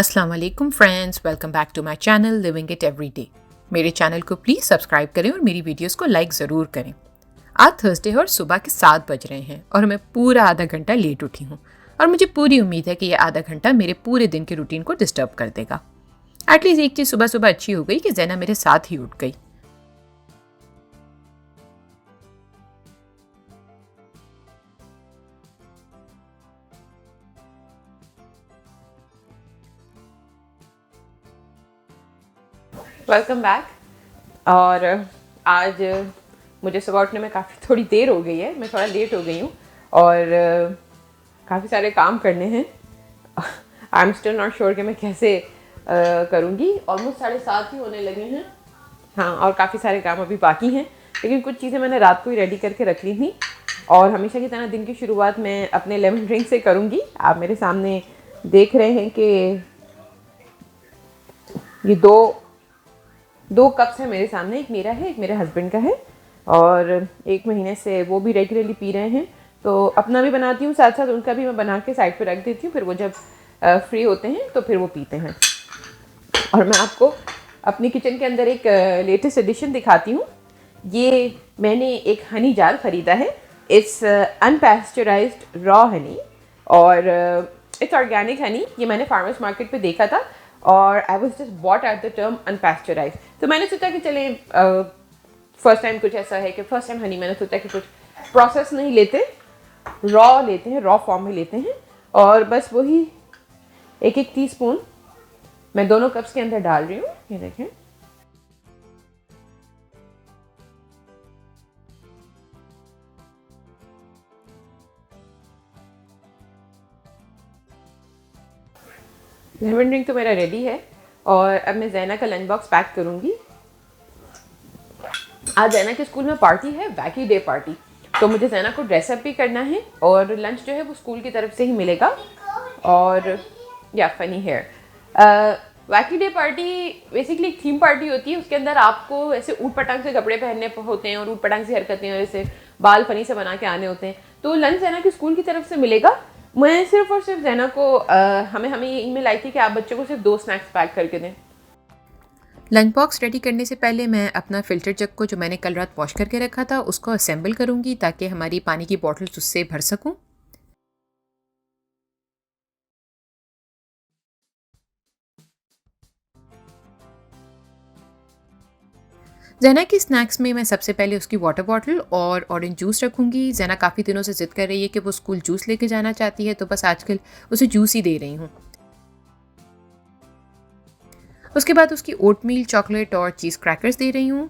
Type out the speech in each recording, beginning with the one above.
अस्सलाम वालेकुम friends, welcome back to my channel living it every day. मेरे channel को प्लीज़ सब्सक्राइब करें और मेरी वीडियोस को लाइक ज़रूर करें। आज थर्सडे है और सुबह के 7 बज रहे हैं और मैं पूरा आधा घंटा लेट उठी हूँ और मुझे पूरी उम्मीद है कि ये आधा घंटा मेरे पूरे दिन के रूटीन को डिस्टर्ब कर देगा। एटलीस्ट एक चीज़ सुबह सुबह अच्छी हो गई कि जैना मेरे साथ ही उठ गई। Welcome back. और आज मुझे सुबह उठने में थोड़ी देर हो गई है, मैं थोड़ा लेट हो गई हूँ और काफ़ी सारे काम करने हैं। I am still not sure कि मैं कैसे करूँगी। ऑलमोस्ट 7:30 ही होने लगे हैं। हाँ, और काफ़ी सारे काम अभी बाकी हैं, लेकिन कुछ चीज़ें मैंने रात को ही रेडी करके रख ली थी और हमेशा की तरह दिन की शुरुआत मैं अपने लेमन ड्रिंक से करूँगी। आप मेरे सामने देख रहे हैं कि ये दो कप्स हैं मेरे सामने, एक मेरा है, एक मेरे हस्बैंड का है और 1 महीने से वो भी रेगुलरली पी रहे हैं। तो अपना भी बनाती हूँ, साथ साथ उनका भी मैं बना के साइड पे रख देती हूँ, फिर वो जब फ्री होते हैं तो फिर वो पीते हैं। और मैं आपको अपनी किचन के अंदर एक लेटेस्ट एडिशन दिखाती हूँ। ये मैंने एक हनी जार ख़रीदा है। इट्स अनपैस्चराइज्ड रॉ हनी और इट्स ऑर्गेनिक हनी। ये मैंने फार्मर्स मार्केट पे देखा था और I was just bought at the term unpasteurise. तो मैंने सोचा कि चले फर्स्ट टाइम कुछ ऐसा है कि फर्स्ट टाइम हनी, मैंने सोचा कि कुछ प्रोसेस नहीं लेते, रॉ लेते हैं, रॉ फॉर्म में लेते हैं। और बस वही 1-1 टीस्पून मैं दोनों कप्स के अंदर डाल रही हूँ। ये देखें, लेमन ड्रिंक तो मेरा रेडी है और अब मैं जैना का लंच बॉक्स पैक करूँगी। आज जैना के स्कूल में पार्टी है, वैकी डे पार्टी, तो मुझे जैना को ड्रेसअप भी करना है और लंच जो है वो स्कूल की तरफ से ही मिलेगा। और या funny hair, wacky day party basically एक थीम पार्टी होती है। उसके अंदर आपको ऐसे ऊट पटांग से कपड़े पहनने होते हैं और ऊट पटांग से हरकतें और ऐसे बाल फनी से बना के आने होते हैं। तो लंच जैना के स्कूल की तरफ से मिलेगा। मैं सिर्फ और सिर्फ जैना को हमें ये ईमेल आई थी कि आप बच्चों को सिर्फ 2 स्नैक्स पैक करके दें। लंच बॉक्स रेडी करने से पहले मैं अपना फ़िल्टर जग को, जो मैंने कल रात वॉश करके रखा था, उसको असेंबल करूँगी ताकि हमारी पानी की बॉटल्स उससे भर सकूँ। ज़ैना की स्नैक्स में मैं सबसे पहले उसकी वाटर बॉटल और ऑरेंज जूस रखूँगी। ज़ैना काफ़ी दिनों से ज़िद कर रही है कि वो स्कूल जूस लेके जाना चाहती है, तो बस आजकल उसे जूस ही दे रही हूँ। उसके बाद उसकी ओटमील, चॉकलेट और चीज़ क्रैकर्स दे रही हूँ।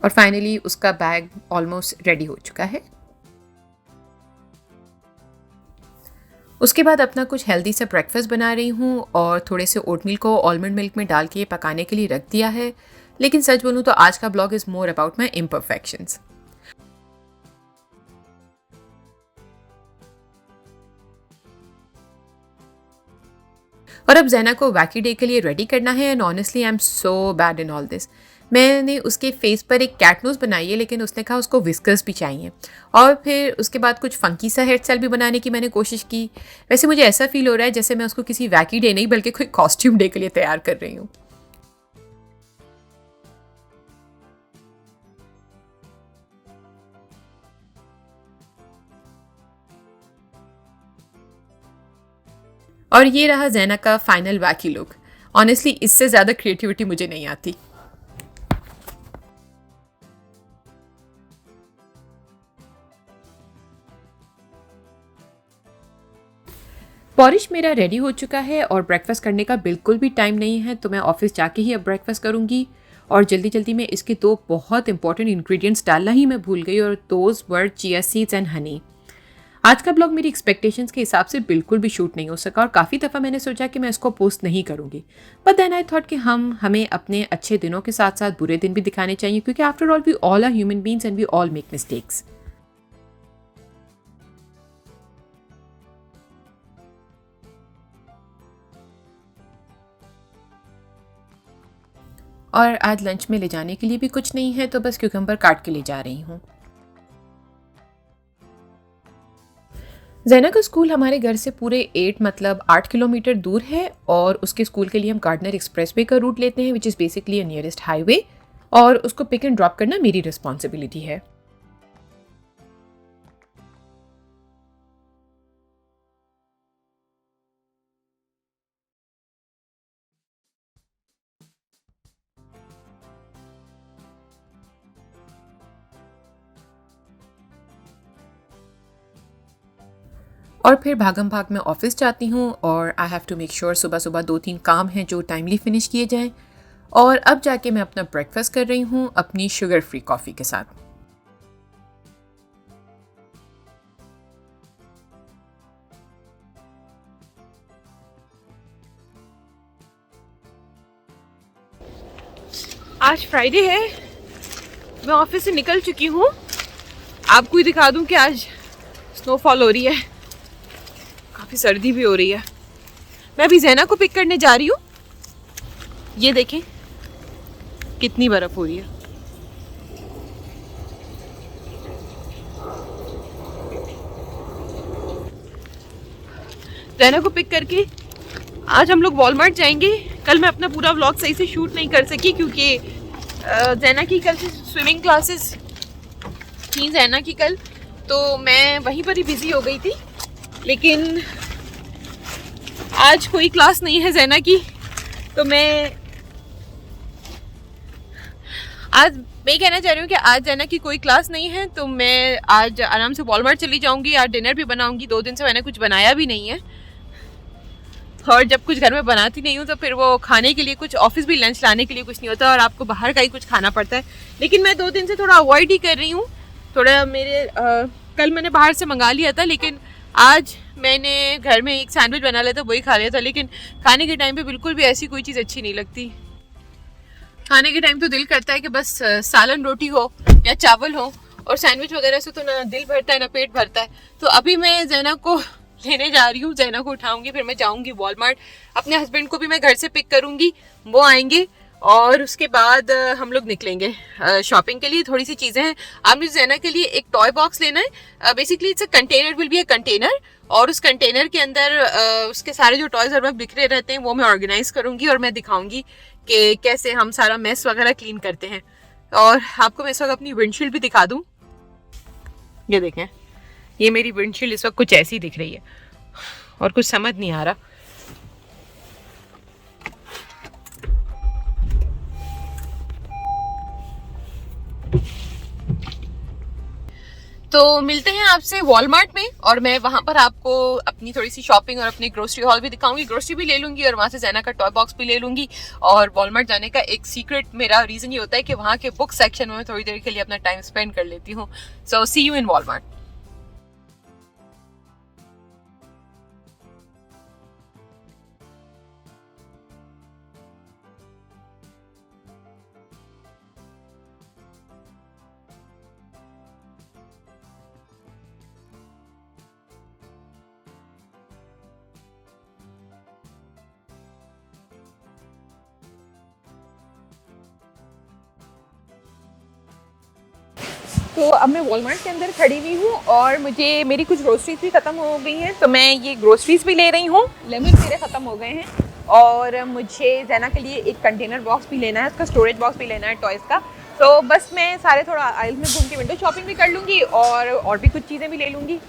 और फाइनली उसका बैग ऑलमोस्ट रेडी हो चुका है। उसके बाद अपना कुछ हेल्दी सा ब्रेकफास्ट बना रही हूँ और थोड़े से ओटमील को आलमंड मिल्क में डाल के पकाने के लिए रख दिया है। लेकिन सच बोलूँ तो आज का blog is more about my imperfections. और अब ज़ैना को वैकी डे के लिए रेडी करना है and honestly I am so bad in all this. मैंने उसके फेस पर एक कैट नोज बनाई है, लेकिन उसने कहा उसको विस्कर्स भी चाहिए। और फिर उसके बाद कुछ फंकी सा हेयर स्टाइल भी बनाने की मैंने कोशिश की। वैसे मुझे ऐसा फील हो रहा है जैसे मैं उसको किसी वैकी डे नहीं बल्कि कोई कॉस्ट्यूम डे के लिए तैयार कर रही हूँ। और ये रहा ज़ैना का फाइनल वैकी लुक। ऑनेस्टली इससे ज़्यादा क्रिएटिविटी मुझे नहीं आती। पॉरिश मेरा रेडी हो चुका है और ब्रेकफास्ट करने का बिल्कुल भी टाइम नहीं है, तो मैं ऑफिस जाके ही अब ब्रेकफास्ट करूँगी। और जल्दी जल्दी में इसके 2 बहुत इंपॉर्टेंट इंग्रेडिएंट्स डालना ही मैं भूल गई और those were chia seeds and honey. आज का ब्लॉग मेरी एक्सपेक्टेशंस के हिसाब से बिल्कुल भी शूट नहीं हो सका और काफ़ी दफ़ा मैंने सोचा कि मैं इसको पोस्ट नहीं करूँगी, बट देन आई थॉट कि हमें अपने अच्छे दिनों के साथ साथ बुरे दिन भी दिखाने चाहिए, क्योंकि after all we all are human beings and we all make mistakes. और आज लंच में ले जाने के लिए भी कुछ नहीं है, तो बस क्यूकम्बर काट के ले जा रही हूँ। ज़ैना का स्कूल हमारे घर से पूरे 8 किलोमीटर दूर है, और उसके स्कूल के लिए हम गार्डनर एक्सप्रेसवे का रूट लेते हैं, which is basically a nearest highway, और उसको पिक एंड ड्रॉप करना मेरी रिस्पॉन्सिबिलिटी है। और फिर भागम भाग में ऑफिस जाती हूँ, और I have to make sure सुबह सुबह 2-3 काम हैं जो टाइमली फिनिश किए जाएं। और अब जाके मैं अपना ब्रेकफास्ट कर रही हूँ अपनी शुगर फ्री कॉफ़ी के साथ। आज फ्राइडे है, मैं ऑफिस से निकल चुकी हूँ। आपको ही दिखा दूँ कि आज स्नोफॉल हो रही है, काफ़ी सर्दी भी हो रही है। मैं अभी ज़ैना को पिक करने जा रही हूँ। ये देखें कितनी बर्फ़ हो रही है। ज़ैना को पिक करके आज हम लोग वॉलमार्ट जाएंगे। कल मैं अपना पूरा व्लॉग सही से शूट नहीं कर सकी क्योंकि ज़ैना की कल से स्विमिंग क्लासेस थी ज़ैना की कल, तो मैं वहीं पर ही बिज़ी हो गई थी। लेकिन आज कोई क्लास नहीं है ज़ैना की, तो मैं कहना चाह रही हूँ कि आज ज़ैना की कोई क्लास नहीं है, तो मैं आज आराम से वॉलमार्ट चली जाऊँगी। आज डिनर भी बनाऊँगी। 2 दिन से मैंने कुछ बनाया भी नहीं है, और जब कुछ घर में बनाती नहीं हूँ तो फिर वो खाने के लिए कुछ, ऑफिस भी लंच लाने के लिए कुछ नहीं होता, और आपको बाहर का ही कुछ खाना पड़ता है। लेकिन मैं 2 दिन से थोड़ा अवॉइड ही कर रही हूँ। थोड़ा कल मैंने बाहर से मंगा लिया था, लेकिन आज मैंने घर में एक सैंडविच बना लिया था, वही खा लिया था। लेकिन खाने के टाइम पे बिल्कुल भी ऐसी कोई चीज़ अच्छी नहीं लगती। खाने के टाइम तो दिल करता है कि बस सालन रोटी हो या चावल हो, और सैंडविच वगैरह से तो ना दिल भरता है ना पेट भरता है। तो अभी मैं ज़ैना को लेने जा रही हूँ, ज़ैना को उठाऊंगी, फिर मैं जाऊंगी वॉलमार्ट। अपने हस्बैंड को भी मैं घर से पिक करूंगी, वो आएंगे, और उसके बाद हम लोग निकलेंगे शॉपिंग के लिए। थोड़ी सी चीज़ें हैं। आप मुझे ज़ैना के लिए एक टॉय बॉक्स लेना है। Basically it's a container, will be a container, और उस कंटेनर के अंदर उसके सारे जो टॉयज हर वक्त बिखरे रहते हैं वो मैं ऑर्गेनाइज करूंगी, और मैं दिखाऊंगी कि कैसे हम सारा मेस वगैरह क्लीन करते हैं। और आपको मैं इस वक्त अपनी विंडशील्ड भी दिखा दूँ। ये देखें, ये मेरी विंडशील्ड इस वक्त कुछ ऐसी दिख रही है, और कुछ समझ नहीं आ रहा। तो मिलते हैं आपसे वॉलमार्ट में, और मैं वहां पर आपको अपनी थोड़ी सी शॉपिंग और अपनी ग्रोसरी हॉल भी दिखाऊंगी। ग्रोसरी भी ले लूंगी, और वहां से ज़ैना का टॉय बॉक्स भी ले लूंगी। और वॉलमार्ट जाने का एक सीक्रेट मेरा रीज़न ये होता है कि वहां के बुक सेक्शन में मैं थोड़ी देर के लिए अपना टाइम स्पेंड कर लेती हूँ। सो सी यू इन वॉलमार्ट। तो अब मैं वॉलमार्ट के अंदर खड़ी हुई हूँ, और मुझे मेरी कुछ ग्रोसरीज भी ख़त्म हो गई हैं, तो मैं ये ग्रोसरीज भी ले रही हूँ। लेमन मेरे ख़त्म हो गए हैं, और मुझे ज़ैना के लिए एक कंटेनर बॉक्स भी लेना है, उसका स्टोरेज बॉक्स भी लेना है टॉयज़ का। तो बस मैं सारे थोड़ा आइल में घूम के विंडो शॉपिंग भी कर लूँगी, और भी कुछ चीज़ें भी ले लूँगी।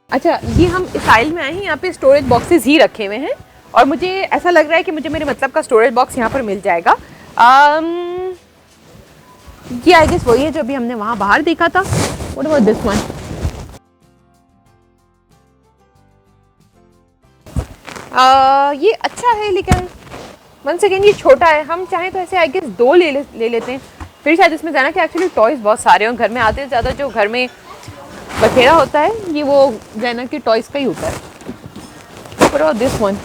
अच्छा, ये हम इस आइल में आए हैं, यहाँ पे स्टोरेज बॉक्सेस ही रखे हुए हैं, और मुझे ऐसा लग रहा है कि मुझे मेरे मतलब का स्टोरेज बॉक्स यहाँ पर मिल जाएगा। ये आई गेस वही है जो अभी हमने वहाँ बाहर देखा था। What about this one? ये अच्छा है, लेकिन वंस अगेन ये छोटा है, हम चाहें तो ऐसे आई गेस 2 ले लेते हैं, फिर शायद इसमें जाना कि एक्चुअली टॉयज़ बहुत सारे हैं, घर में आते हैं ज़्यादा जो घर में बखेड़ा होता है ये वो जैना के टॉयज़ का ही होता है। पर दिस वन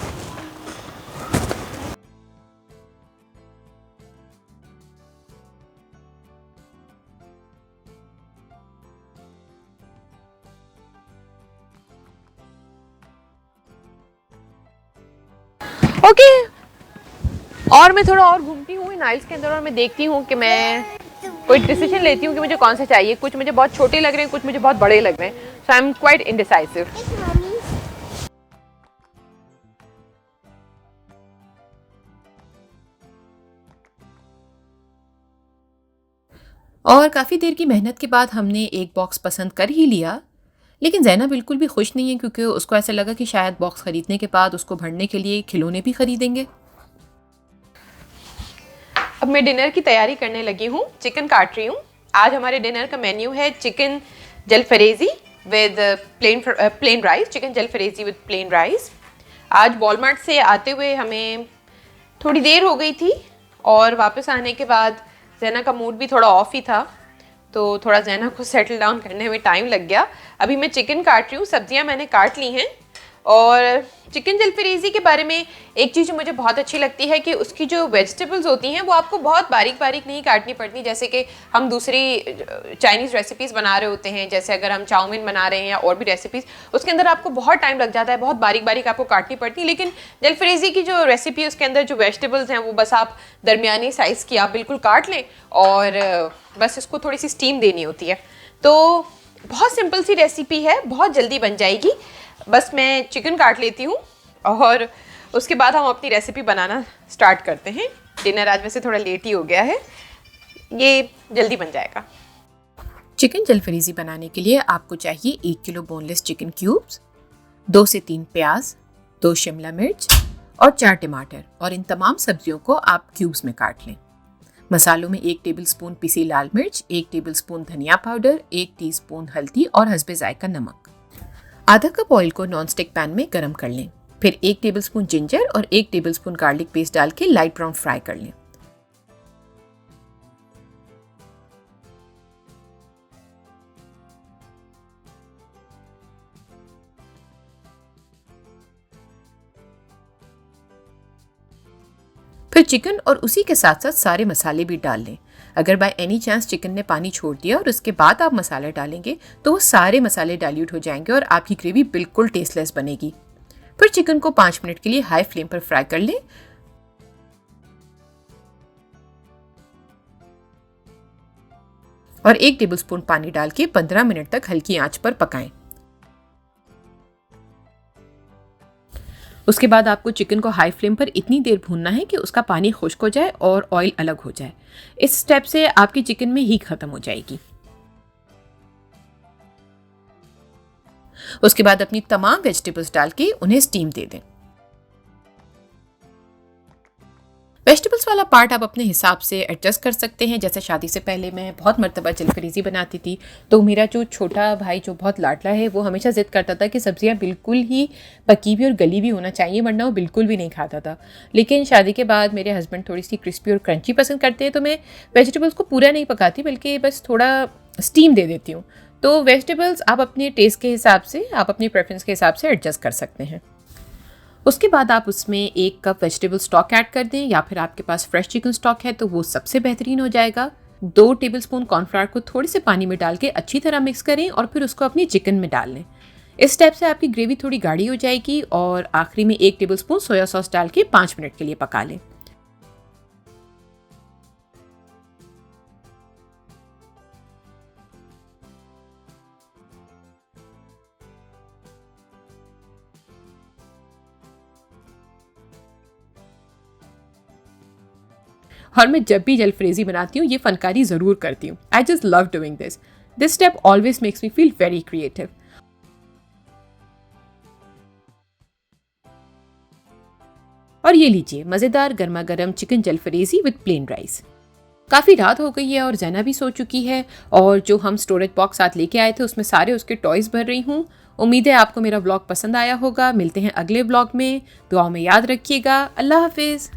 ओके। और मैं थोड़ा और घूमती हूँ इन आइल्स के अंदर और मैं देखती हूँ कि मैं कोई डिसीजन लेती हूँ कि मुझे कौन सा चाहिए। कुछ मुझे बहुत छोटे लग रहे हैं, कुछ मुझे बहुत बड़े लग रहे हैं, सो आई एम क्वाइट इनडिसाइसिव। और काफ़ी देर की मेहनत के बाद हमने एक बॉक्स पसंद कर ही लिया, लेकिन ज़ैना बिल्कुल भी खुश नहीं है क्योंकि उसको ऐसा लगा कि शायद बॉक्स ख़रीदने के बाद उसको भरने के लिए खिलौने भी ख़रीदेंगे। अब मैं डिनर की तैयारी करने लगी हूँ, चिकन काट रही हूँ। आज हमारे डिनर का मेन्यू है chicken jalfrezi with plain rice, chicken jalfrezi with plain rice. आज वॉलमार्ट से आते हुए हमें थोड़ी देर हो गई थी और वापस आने के बाद जैना का मूड भी थोड़ा ऑफ ही था, तो थोड़ा जैना को सेटल डाउन करने में टाइम लग गया। अभी मैं चिकन काट रही हूँ, सब्जियाँ मैंने काट ली हैं। और चिकन जलफरेजी के बारे में एक चीज़ मुझे बहुत अच्छी लगती है कि उसकी जो वेजिटेबल्स होती हैं वो आपको बहुत बारीक बारीक नहीं काटनी पड़ती, जैसे कि हम दूसरी चाइनीज़ रेसिपीज़ बना रहे होते हैं, जैसे अगर हम चाउमीन बना रहे हैं या और भी रेसिपीज़, उसके अंदर आपको बहुत टाइम लग जाता है, बहुत बारीक बारीक आपको काटनी पड़ती है। लेकिन जलफरेजी की जो रेसिपी है उसके अंदर जो वेजिटेबल्स हैं वो बस आप दरमियानी साइज़ की आप बिल्कुल काट लें और बस इसको थोड़ी सी स्टीम देनी होती है। तो बहुत सिंपल सी रेसिपी है, बहुत जल्दी बन जाएगी। बस मैं चिकन काट लेती हूँ और उसके बाद हम अपनी रेसिपी बनाना स्टार्ट करते हैं। डिनर आज वैसे थोड़ा लेट ही हो गया है, ये जल्दी बन जाएगा। चिकन जलफरेजी बनाने के लिए आपको चाहिए 1 किलो बोनलेस चिकन क्यूब्स, 2 से 3 प्याज, 2 शिमला मिर्च और 4 टमाटर, और इन तमाम सब्जियों को आप क्यूब्स में काट लें। मसालों में 1 टेबलस्पून पिसी लाल मिर्च, 1 टेबलस्पून धनिया पाउडर, 1 टीस्पून हल्दी और हस्बे जायका नमक। आधा कप ऑयल को नॉनस्टिक पैन में गरम कर लें। फिर 1 टेबलस्पून जिंजर और 1 टेबलस्पून गार्लिक पेस्ट डाल के लाइट ब्राउन फ्राई कर लें। फिर चिकन और उसी के साथ साथ सारे मसाले भी डाल लें। अगर बाय एनी चांस चिकन ने पानी छोड़ दिया और उसके बाद आप मसाले डालेंगे तो वो सारे मसाले डाइल्यूट हो जाएंगे और आपकी ग्रेवी बिल्कुल टेस्टलेस बनेगी। फिर चिकन को 5 मिनट के लिए हाई फ्लेम पर फ्राई कर लें और 1 टेबलस्पून पानी डाल के 15 मिनट तक हल्की आंच पर पकाएं। उसके बाद आपको चिकन को हाई फ्लेम पर इतनी देर भूनना है कि उसका पानी खुश्क हो जाए और ऑयल अलग हो जाए। इस स्टेप से आपकी चिकन में हीट खत्म हो जाएगी। उसके बाद अपनी तमाम वेजिटेबल्स डाल के उन्हें स्टीम दे दें। वेजिटेबल्स वाला पार्ट आप अपने हिसाब से एडजस्ट कर सकते हैं। जैसे शादी से पहले मैं बहुत मरतबा जलफरेजी बनाती थी, तो मेरा जो छोटा भाई जो बहुत लाडला है वो हमेशा जिद करता था कि सब्जियां बिल्कुल ही पकी हुई और गली भी होना चाहिए, वरना वो बिल्कुल भी नहीं खाता था। लेकिन शादी के बाद मेरे हस्बैंड थोड़ी सी क्रिस्पी और क्रंची पसंद करते हैं, तो मैं वेजिटेबल्स को पूरा नहीं पकाती बल्कि बस थोड़ा स्टीम दे देती हूँ। तो वेजिटेबल्स आप अपने टेस्ट के हिसाब से, आप अपनी प्रेफरेंस के हिसाब से एडजस्ट कर सकते हैं। उसके बाद आप उसमें 1 कप वेजिटेबल स्टॉक ऐड कर दें, या फिर आपके पास फ्रेश चिकन स्टॉक है तो वो सबसे बेहतरीन हो जाएगा। 2 टेबलस्पून कॉर्नफ्लावर को थोड़े से पानी में डाल के अच्छी तरह मिक्स करें और फिर उसको अपनी चिकन में डाल लें। इस स्टेप से आपकी ग्रेवी थोड़ी गाढ़ी हो जाएगी और आखिरी में 1 टेबलस्पून सोया सॉस डाल के 5 मिनट के लिए पका लें। और मैं जब भी जलफरेजी बनाती हूँ ये फनकारी ज़रूर करती हूँ। I just love doing this. This step always makes me feel very creative. और ये लीजिए मज़ेदार गर्मा गर्म chicken jalfrezi with plain rice. काफ़ी रात हो गई है और जैना भी सो चुकी है, और जो हम स्टोरेज बॉक्स साथ लेके आए थे उसमें सारे उसके टॉयज़ भर रही हूँ। उम्मीद है आपको मेरा व्लॉग पसंद आया होगा। मिलते हैं अगले व्लॉग में। दुआओं में याद रखिएगा। अल्लाह हाफिज़।